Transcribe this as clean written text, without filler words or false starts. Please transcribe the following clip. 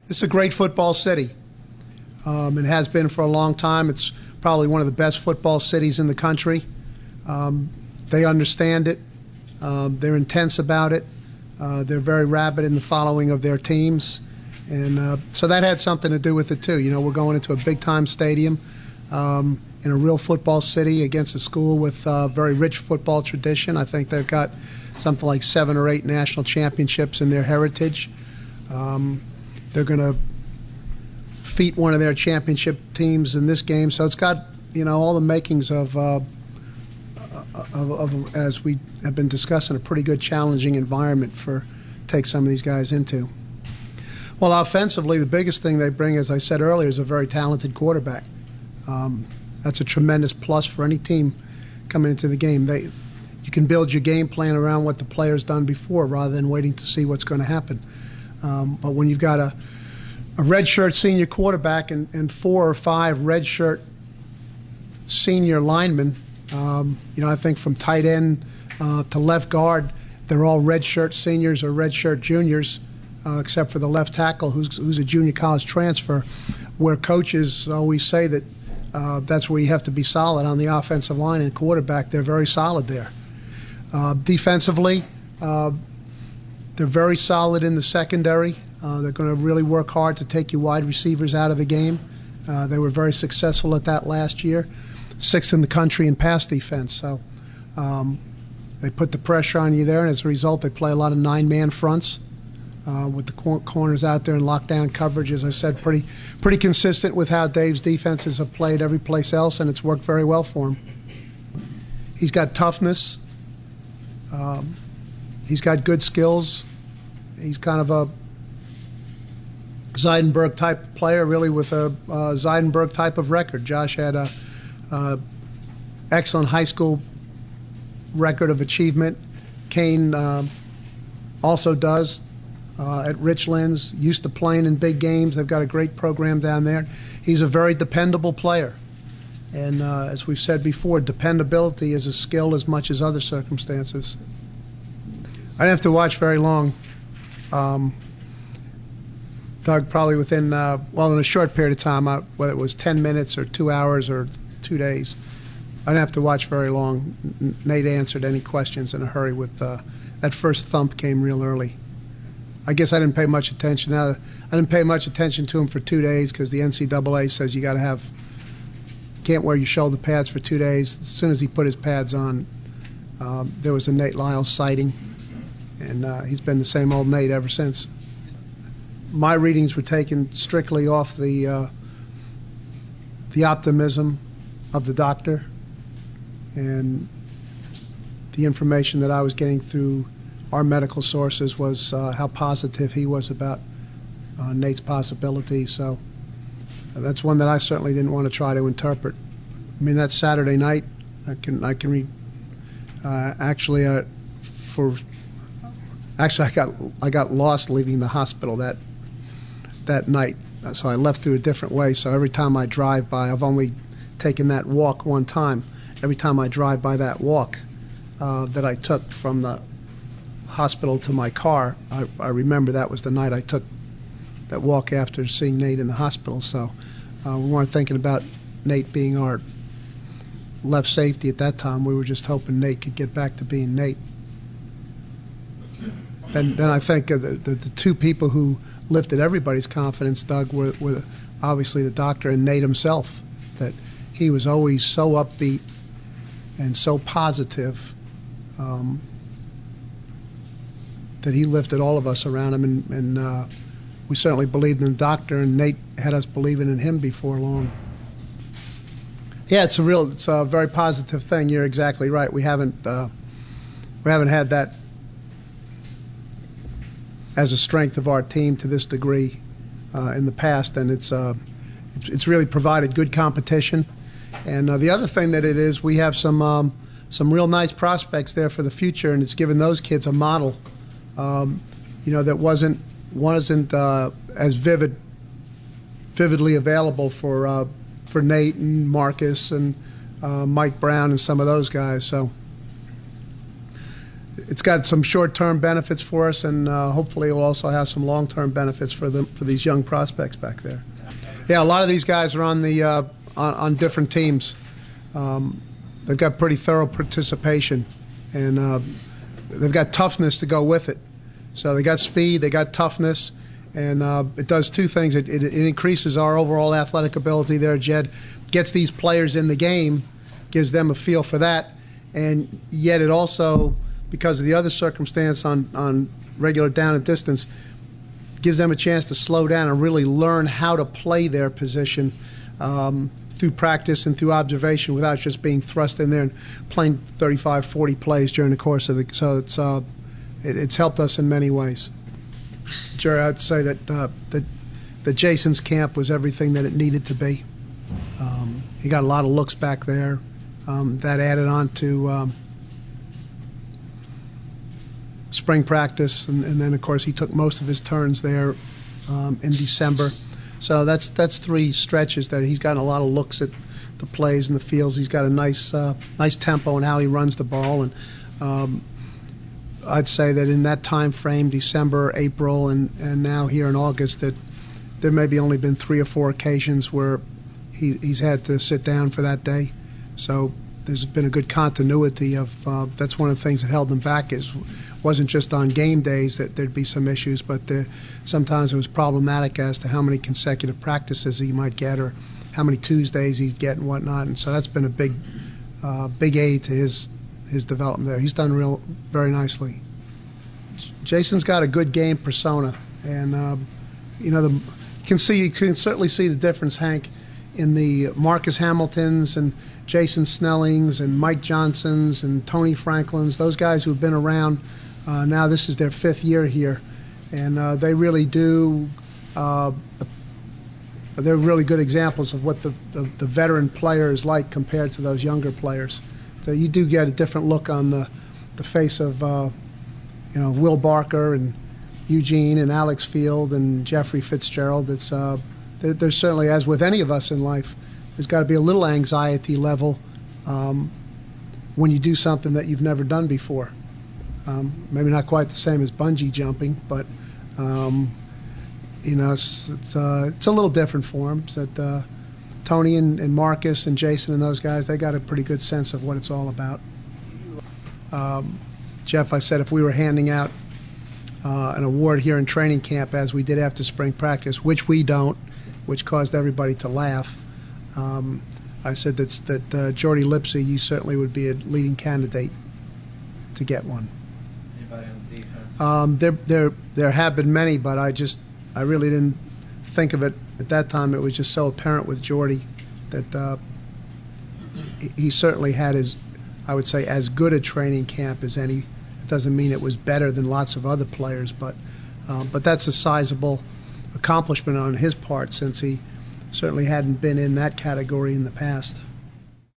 It's a great football city. It has been for a long time. It's probably one of the best football cities in the country. They understand it. They're intense about it. They're very rabid in the following of their teams. And so that had something to do with it, too. You know, we're going into a big-time stadium in a real football city against a school with a very rich football tradition. I think they've got something like 7 or 8 national championships in their heritage. They're going to defeat one of their championship teams in this game. So it's got, you know, all the makings of as we have been discussing, a pretty good challenging environment for take some of these guys into. Well, offensively, the biggest thing they bring, as I said earlier, is a very talented quarterback. That's a tremendous plus for any team coming into the game. You can build your game plan around what the player's done before rather than waiting to see what's going to happen. But when you've got a redshirt senior quarterback and 4 or 5 redshirt senior linemen, you know, I think from tight end to left guard, they're all redshirt seniors or redshirt juniors, except for the left tackle, who's a junior college transfer, where coaches always say that that's where you have to be solid on the offensive line and quarterback. They're very solid there. Defensively, they're very solid in the secondary. They're going to really work hard to take your wide receivers out of the game. They were very successful at that last year. 6th in the country in pass defense. So they put the pressure on you there, and as a result, they play a lot of 9-man fronts with the corners out there in lockdown coverage. As I said, pretty consistent with how Dave's defenses have played every place else, and it's worked very well for him. He's got toughness. He's got good skills. He's kind of a Zeidenberg type player, really, with a Zeidenberg type of record. Josh had a excellent high school record of achievement. Kane also does at Richlands, used to playing in big games. They've got a great program down there. He's a very dependable player. And as we've said before, dependability is a skill as much as other circumstances. I didn't have to watch very long. Doug, probably within, well, in a short period of time, whether it was 10 minutes or 2 hours or 2 days, I didn't have to watch very long. Nate answered any questions in a hurry with that first thump came real early. I guess I didn't pay much attention. I didn't pay much attention to him for 2 days because the NCAA says you got to can't wear your shoulder pads for 2 days. As soon as he put his pads on, there was a Nate Lyles sighting, and he's been the same old Nate ever since. My readings were taken strictly off the optimism of the doctor and the information that I was getting through our medical sources was how positive he was about Nate's possibility. So that's one that I certainly didn't want to try to interpret. I mean, that Saturday night, I can read. Actually, I got lost leaving the hospital that night. So I left through a different way. So every time I drive by, I've only taken that walk one time. Every time I drive by that walk that I took from the hospital to my car, I remember that was the night I took that walk after seeing Nate in the hospital. So we weren't thinking about Nate being our left safety at that time. We were just hoping Nate could get back to being Nate. And then I think the two people who lifted everybody's confidence, Doug, were obviously the doctor and Nate himself, that he was always so upbeat and so positive that he lifted all of us around him, and we certainly believed in the doctor, and Nate had us believing in him before long. Yeah, it's a very positive thing. You're exactly right. We haven't had that as a strength of our team to this degree in the past, and it's really provided good competition. And the other thing that it is, we have some real nice prospects there for the future, and it's given those kids a model, that wasn't as vividly available for Nate and Marcus and Mike Brown and some of those guys. So it's got some short-term benefits for us, and hopefully it will also have some long-term benefits for these young prospects back there. Yeah, a lot of these guys are on the on different teams. They've got pretty thorough participation, and they've got toughness to go with it. So they got speed, they got toughness, and it does two things. It increases our overall athletic ability there, Jed. Gets these players in the game, gives them a feel for that, and yet it also, because of the other circumstance on regular down and distance, gives them a chance to slow down and really learn how to play their position through practice and through observation without just being thrust in there and playing 35, 40 plays during the course of the. So it's helped us in many ways. Jerry, I'd say that Jason's camp was everything that it needed to be. He got a lot of looks back there. That added on to spring practice, and then of course he took most of his turns there in December. So that's three stretches that he's gotten a lot of looks at the plays and the fields. He's got a nice tempo in how he runs the ball, and I'd say that in that time frame, December, April, and now here in August, that there maybe only been 3 or 4 occasions where he's had to sit down for that day. So there's been a good continuity of that's one of the things that held them back. Wasn't just on game days that there'd be some issues, but sometimes it was problematic as to how many consecutive practices he might get or how many Tuesdays he'd get and whatnot. And so that's been a big aid to his development there. He's done very nicely. Jason's got a good game persona, and you can certainly see the difference, Hank, in the Marcus Hamiltons and Jason Snellings and Mike Johnsons and Tony Franklins, those guys who've been around. Now this is their 5th year here, and they really do. They're really good examples of what the veteran player is like compared to those younger players. So you do get a different look on the face of Will Barker and Eugene and Alex Field and Jeffrey Fitzgerald. There's certainly, as with any of us in life, there's got to be a little anxiety level when you do something that you've never done before. Maybe not quite the same as bungee jumping, but it's a little different for them. So that Tony and Marcus and Jason and those guys, they got a pretty good sense of what it's all about. Jeff, I said if we were handing out an award here in training camp, as we did after spring practice, which we don't, which caused everybody to laugh, I said that Jordy Lipsy, you certainly would be a leading candidate to get one. Anybody on the defense? There have been many, but I really didn't think of it at that time. It was just so apparent with Jordy that he certainly had I would say, as good a training camp as any. It doesn't mean it was better than lots of other players, but that's a sizable accomplishment on his part, since he certainly hadn't been in that category in the past.